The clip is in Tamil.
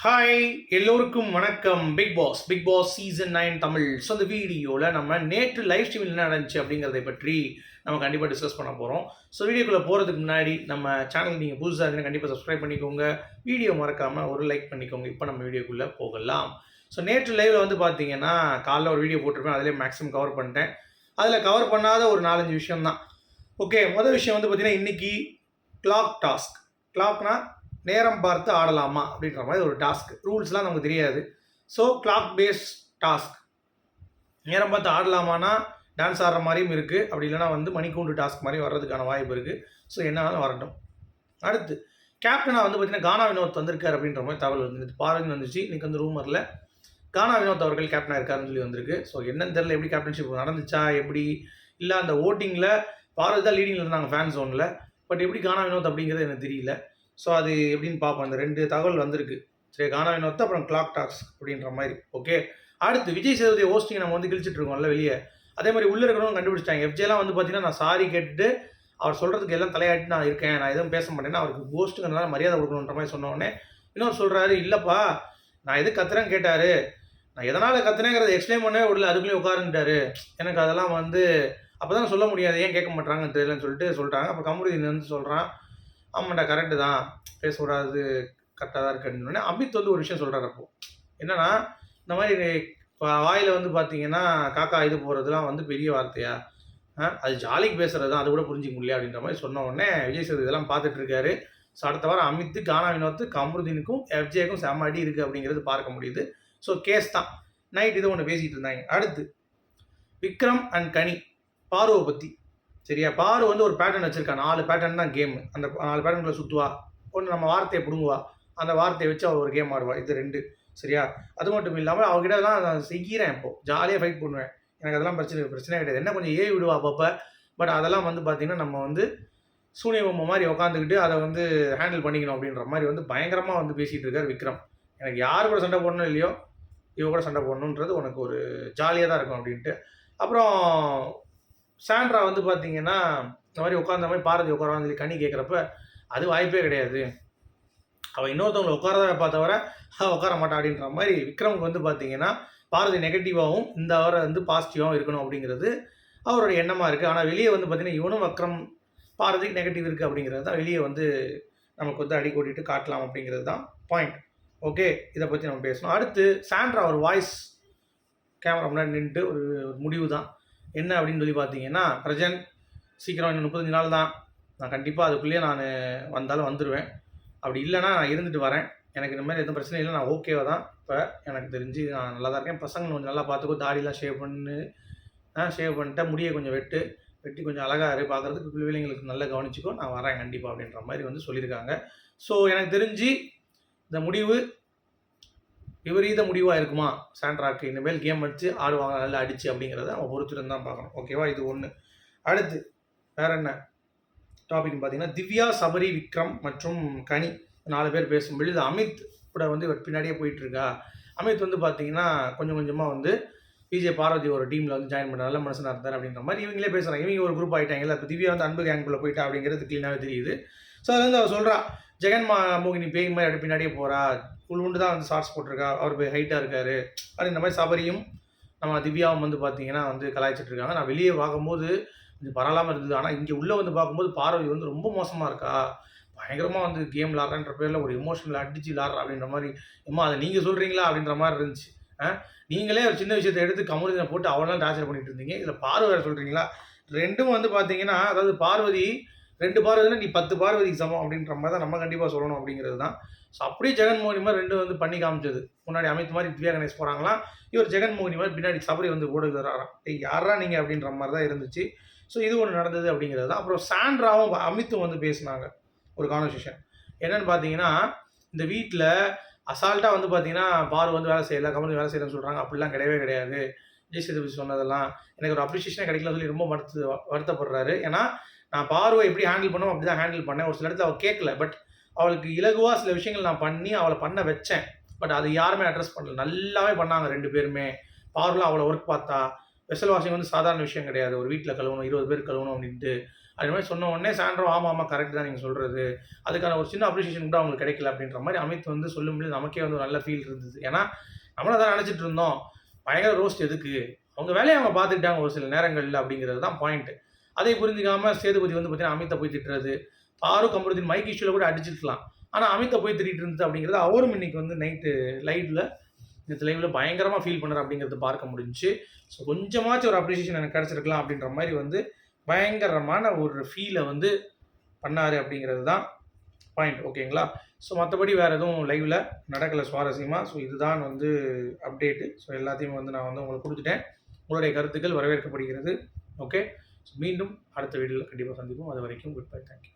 ஹாய் எல்லோருக்கும் வணக்கம். Bigg Boss season 9 Tamil. So இந்த வீடியோவில் நம்ம நேற்று லைவ் ஸ்ட்ரீமில் என்ன நடந்துச்சு அப்படிங்கிறத பற்றி நம்ம கண்டிப்பாக டிஸ்கஸ் பண்ண போகிறோம். ஸோ வீடியோக்குள்ளே போகிறதுக்கு முன்னாடி நம்ம சேனல் நீங்கள் புதுசாக இருந்தால் கண்டிப்பாக சப்ஸ்கிரைப் பண்ணிக்கோங்க. வீடியோ மறக்காமல் ஒரு லைக் பண்ணிக்கோங்க. இப்போ நம்ம வீடியோக்குள்ளே போகலாம். ஸோ நேற்று லைவில் வந்து பார்த்தீங்கன்னா காலைல ஒரு வீடியோ போட்டிருப்பேன், அதிலே மேக்ஸிமம் கவர் பண்ணிட்டேன். அதில் கவர் பண்ணாத ஒரு 4-5 விஷயம் தான். ஓகே, முதல் விஷயம் வந்து பார்த்தீங்கன்னா இன்றைக்கி கிளாக் டாஸ்க். கிளாக்னா நேரம் பார்த்து ஆடலாமா அப்படின்ற மாதிரி ஒரு டாஸ்க். ரூல்ஸ்லாம் நமக்கு தெரியாது. So clock face task. நேரம் பார்த்து ஆடலாமான்னா டான்ஸ் ஆடுற மாதிரியும் இருக்குது, அப்படி இல்லைனா வந்து மணிக்கூண்டு டாஸ்க் மாதிரி வர்றதுக்கான வாய்ப்பு இருக்குது. ஸோ என்னாலும் வரட்டும். அடுத்து கேப்டனாக வந்து பார்த்தீங்கன்னா கானா வினோத் வந்திருக்கார் அப்படின்ற மாதிரி தகவல் வந்துச்சு. பார்வதி வந்துச்சு இன்றைக்கி வந்து ரூமரில் கானா வினோத் அவர்கள் கேப்டனாக இருக்காருன்னு சொல்லி வந்திருக்கு. ஸோ என்னன்னு தெரியல, எப்படி கேப்டன்ஷிப் நடந்துச்சா எப்படி இல்லை, அந்த ஓட்டிங்கில் பார்வதி தான் லீடிங்கில் இருந்தாங்க ஃபேன் ஜோனில். பட் எப்படி கானா வினோத் அப்படிங்கிறது எனக்கு தெரியல. ஸோ அது எப்படின்னு பார்ப்போம். அந்த 2 தகவல் வந்திருக்கு. சரி, கானா வினோத் அப்புறம் கிளாக் டாக்ஸ் அப்படின்ற மாதிரி. ஓகே, அடுத்து விஜய் சேதுபதி ஹோஸ்டிங் நம்ம வந்து கிழிச்சிட்டு இருக்கோம்ல வெளியே, அதே மாதிரி உள்ளே இருக்கிறவங்க கண்டுபிடிச்சிட்டாங்க. எஃப்ஜேலாம் வந்து பார்த்தீங்கன்னா நான் சாரி கேட்டுட்டு அவர் சொல்கிறதுக்கு எல்லாம் தலையாட்டி நான் இருக்கேன், நான் எதுவும் பேச மாட்டேன்னா அவருக்கு ஹோஸ்ட்டுங்கிறதுனால மரியாதை கொடுக்கணுன்ற மாதிரி சொன்ன உடனே இன்னொரு சொல்கிறாரு, இல்லைப்பா நான் எது கத்துறேன்னு கேட்டார், நான் எதனால் கத்துனேங்கிறத எக்ஸ்பிளைன் பண்ணவே விடல, அதுக்குள்ளேயே உட்காருன்ட்டாரு. எனக்கு அதெல்லாம் வந்து அப்போ தான் சொல்ல முடியாது, ஏன் கேட்க மாட்டாங்கன்னு தெரியலன்னு சொல்லிட்டு சொல்கிறாங்க. அப்போ கமருதீன் வந்து சொல்கிறான், ஆமாண்டா கரெக்டு தான், பேசக்கூடாது, கரெக்டாக தான் இருக்குன்னு. அமித் வந்து ஒரு விஷயம் சொல்கிறார். அப்போது என்னென்னா, இந்த மாதிரி இப்போ வாயில் வந்து பார்த்தீங்கன்னா காக்கா இது போகிறதுலாம் வந்து பெரிய வார்த்தையா, அது ஜாலிக்கு பேசுகிறது தான், அது கூட புரிஞ்சிக்க முடியல அப்படின்ற மாதிரி சொன்ன உடனே விஜய் சேது இதெல்லாம் பார்த்துட்டு இருக்காரு. ஸோ அடுத்த வாரம் அமித்து, கானா வினோத், கமருதீனுக்கும் எஃப்ஜேக்கும் செம்ம அடி இருக்குது அப்படிங்கிறது பார்க்க முடியுது. ஸோ கேஸ் தான். நைட் இது ஒன்று பேசிகிட்டு இருந்தாங்க. அடுத்து விக்ரம் அண்ட் கனி பார்வை பற்றி. சரியா, பாரு வந்து ஒரு பேட்டர்ன் வச்சுருக்கா. 4 பேட்டர்ன் தான் கேமு. அந்த 4 பேட்டர்னுக்குள்ள சுற்றுவா. ஒன்று நம்ம வார்த்தையை பிடுங்குவா, அந்த வார்த்தையை வச்சு அவள் ஒரு கேம் ஆடுவா. இது 2. சரியா, அது மட்டும் இல்லாமல் அவகிட்ட தான் நான் செய்கிறேன். இப்போது ஜாலியாக ஃபைட் பண்ணுவேன், எனக்கு அதெல்லாம் பிரச்சனை கிடையாது. என்ன கொஞ்சம் ஏவி விடுவா அப்பப்போ. பட் அதெல்லாம் வந்து பார்த்திங்கன்னா நம்ம வந்து சூனிய பொம்மை மாதிரி உட்காந்துக்கிட்டு அதை வந்து ஹேண்டில் பண்ணிக்கணும் அப்படின்ற மாதிரி வந்து பயங்கரமாக வந்து பேசிகிட்டு இருக்கார் விக்ரம். எனக்கு யார் கூட சண்டை போடணும் இல்லையோ, இவ கூட சண்டை போடணுன்றது உனக்கு ஒரு ஜாலியாக தான் இருக்கும் அப்படின்ட்டு. அப்புறம் சாண்ட்ரா வந்து பார்த்தீங்கன்னா இந்த மாதிரி உட்காந்த மாதிரி பாரதி உட்காரான்னு சொல்லி கனி கேட்குறப்ப அது வாய்ப்பே கிடையாது, அவள் இன்னொருத்தவங்களை உட்காரதான் பார்த்தவர அவள் உட்கார மாட்டா அப்படின்ற மாதிரி விக்ரமுக்கு வந்து பார்த்தீங்கன்னா பாரதி நெகட்டிவாகவும் இந்த அவரை வந்து பாசிட்டிவாகவும் இருக்கணும் அப்படிங்கிறது அவருடைய எண்ணமாக இருக்குது. ஆனால் வெளியே வந்து பார்த்தீங்கன்னா இவனும் விக்ரம் பாரதிக்கு நெகட்டிவ் இருக்குது அப்படிங்கிறது தான் வெளியே வந்து நமக்கு வந்து அடி கூட்டிட்டு காட்டலாம் அப்படிங்கிறது தான் பாயிண்ட். ஓகே, இதை பற்றி நம்ம பேசணும். அடுத்து சாண்ட்ரா ஒரு வாய்ஸ் கேமரா முன்னாடி நின்றுட்டு ஒரு முடிவு தான் என்ன அப்படின்னு சொல்லி பார்த்தீங்கன்னா, பிரஜன் சீக்கிரம் இன்னும் 35 நாள் தான், நான் கண்டிப்பாக அதுக்குள்ளேயே நான் வந்தாலும் வந்துடுவேன், அப்படி இல்லைனா நான் இருந்துட்டு வரேன், எனக்கு இந்த மாதிரி எதுவும் பிரச்சனை இல்லை, நான் ஓகேவா தான் இப்போ எனக்கு தெரிஞ்சு நான் நல்லா தான் இருக்கேன், பசங்க கொஞ்சம் நல்லா பார்த்துக்கோ, தாடிலாம் ஷேவ் பண்ணிட்டேன், முடியை கொஞ்சம் வெட்டி கொஞ்சம் அழகாக இரு, பார்க்குறதுக்கு பிள்ளைங்களுக்கு நல்லா கவனிச்சிக்கோ, நான் வரேன் கண்டிப்பாக அப்படின்ற மாதிரி வந்து சொல்லியிருக்காங்க. ஸோ எனக்கு தெரிஞ்சு இந்த முடிவு விபரீத முடிவாக இருக்குமா சாண்ட்ராக்கு, இனிமேல் கேம் அடித்து ஆடுவாங்க நல்லா அடித்து அப்படிங்கிறத அவன் பொறுத்துட்டு தான் பார்க்கணும். ஓகேவா, இது ஒன்று. அடுத்து வேறு என்ன டாபிக்னு பார்த்தீங்கன்னா திவ்யா, சபரி, விக்ரம் மற்றும் கனி 4 பேர் பேசும்போது இது அமித் கூட வந்து இவர் பின்னாடியே போயிட்டுருக்கா. அமித் வந்து பார்த்தீங்கன்னா கொஞ்சம் கொஞ்சமாக வந்து விஜய் பார்வதி ஒரு டீமில் வந்து ஜாயின் பண்ண நல்ல மனுஷனாக இருந்தார் அப்படின்ற மாதிரி இவங்களே பேசுகிறாங்க. இவங்க ஒரு குரூப் ஆகிட்டாங்கல்ல. இப்போ திவ்யா வந்து அன்பு கேங்குள்ளே போயிட்டா அப்படிங்கிறது க்ளீனாகவே தெரியுது. ஸோ அது வந்து அவர் சொல்கிறா, ஜெகன் மோகினி பேய் மாதிரி அப்படி பின்னாடியே போகிறா, உண்டு தான் வந்து ஷார்ட்ஸ் போட்டிருக்கா, அவர் ஹைட்டாக இருக்கார் அப்படின்ற மாதிரி சபரியும் நம்ம திவ்யாவும் வந்து பார்த்தீங்கன்னா வந்து கலாய்ச்சிட்டு இருக்காங்க. நான் வெளியே பார்க்கும்போது கொஞ்சம் பரவாயில்லாமல் இருந்தது, ஆனால் இங்கே உள்ளே வந்து பார்க்கும்போது பார்வதி வந்து ரொம்ப மோசமாக இருக்கா, பயங்கரமாக வந்து கேம் விளாட்றான்ற பேரில் ஒரு எமோஷனில் அடித்து விளாட்றா அப்படின்ற மாதிரி. அம்மா அதை நீங்கள் சொல்கிறீங்களா அப்படின்ற மாதிரி இருந்துச்சு. நீங்களே ஒரு சின்ன விஷயத்தை எடுத்து கமருதீனை போட்டு அவளாம் டார்ச்சர் பண்ணிட்டு இருந்தீங்க, இதில் பார்வதி சொல்கிறீங்களா? 2ம் வந்து பார்த்தீங்கன்னா அதாவது பார்வதி 2 பார்வதினா நீ 10 பார்வதிக்கு சமம் அப்படின்ற மாதிரி தான் நம்ம கண்டிப்பாக சொல்லணும் அப்படிங்கிறது தான். ஸோ அப்படியே ஜெகன்மோகினி மாதிரி 2 வந்து பண்ணி காமிச்சது. முன்னாடி அமித் மாதிரி திவ்யா கணேஷ் போகிறாங்களாம், இவர் ஜெகன்மோகினி மாதிரி பின்னாடி சபரி வந்து கூட வராராம். யாரா நீங்கள் அப்படின்ற மாதிரி தான் இருந்துச்சு. ஸோ இது ஒன்று நடந்தது அப்படிங்கிறது தான். அப்புறம் சாண்ட்ராவும் அமித்தும் வந்து பேசினாங்க ஒரு கான்வர்சேஷன். என்னென்னு பார்த்தீங்கன்னா, இந்த வீட்டில் அசால்ட்டாக வந்து பார்த்தீங்கன்னா பாரு வந்து வேலை செய்யலை, கமல் வேலை செய்யலைன்னு சொல்கிறாங்க. அப்படிலாம் கிடையவே கிடையாது. விஜய் சேதுபதி சொன்னதெல்லாம் எனக்கு ஒரு அப்ரிஷியேஷனே கிடைக்கலன்னு சொல்லி ரொம்ப வருத்தப்படுறாரு. ஏன்னா நான் பார்வை எப்படி ஹேண்டில் பண்ணுவோம் அப்படி தான் ஹேண்டில் பண்ணேன். ஒரு சில இடத்துல அவள் கேட்கல, பட் அவளுக்கு இலகுவாக சில விஷயங்கள் நான் பண்ணி அவளை பண்ண வச்சேன். பட் அது யாருமே அட்ரஸ் பண்ணல. நல்லாவே பண்ணாங்க 2 பேருமே. பார்வலாம் அவ்வளோ ஒர்க் பார்த்தா. வெசல் வாஷிங் வந்து சாதாரண விஷயம் கிடையாது. ஒரு வீட்டில் கழுவணும், 20 பேர் கழுவணும் அப்படின்ட்டு அது மாதிரி சொன்ன உடனே சாண்ட்ரோ ஆமாம் கரெக்ட் தான் நீங்கள் சொல்கிறது, அதுக்கான ஒரு சின்ன அப்ரிசியேஷன் கூட அவங்களுக்கு கிடைக்கல அப்படின்ற மாதிரி அமித் வந்து சொல்லும்போது நமக்கே வந்து ஒரு நல்ல ஃபீல் இருந்தது. ஏன்னா நம்மளும் தான் நினச்சிட்டு இருந்தோம், பயங்கர ரோஸ்ட் எதுக்கு, அவங்க வேலையை அவங்க பார்த்துக்கிட்டாங்க ஒரு சில நேரங்களில் அப்படிங்கிறது தான் பாயிண்ட்டு. அதை புரிஞ்சிக்காமல் சேதுபதி வந்து பார்த்தீங்கன்னா அமித்தை போய் திட்டுறது, பாரு கமருதீன் மைக் இஷ்யூவில் கூட அடிச்சிருக்கலாம், ஆனால் அமித்தை போய் திட்டிட்டு இருந்தது அப்படிங்கிறது அவரும் இன்னைக்கு வந்து நைட்டு லைவ்ல பயங்கரமாக ஃபீல் பண்ணுறாரு அப்படிங்கிறது பார்க்க முடிஞ்சுச்சு. ஸோ கொஞ்சமாச்சும் ஒரு அப்ரிசியேஷன் எனக்கு கிடச்சிருக்கலாம் அப்படின்ற மாதிரி வந்து பயங்கரமான ஒரு ஃபீலை வந்து பண்ணார் அப்படிங்கிறது தான் பாயிண்ட். ஓகேங்களா? ஸோ மற்றபடி வேறு எதுவும் லைவில் நடக்கலை சுவாரஸ்யமாக. ஸோ இதுதான் வந்து அப்டேட்டு. ஸோ எல்லாத்தையும் வந்து நான் வந்து உங்களுக்கு கொடுத்துட்டேன். உங்களுடைய கருத்துக்கள் வரவேற்கப்படுகிறது. ஓகே, ஸோ மீண்டும் அடுத்த வீடியோவில் கண்டிப்பாக சந்திப்போம். அது வரைக்கும் குட் பை, தேங்க்யூ.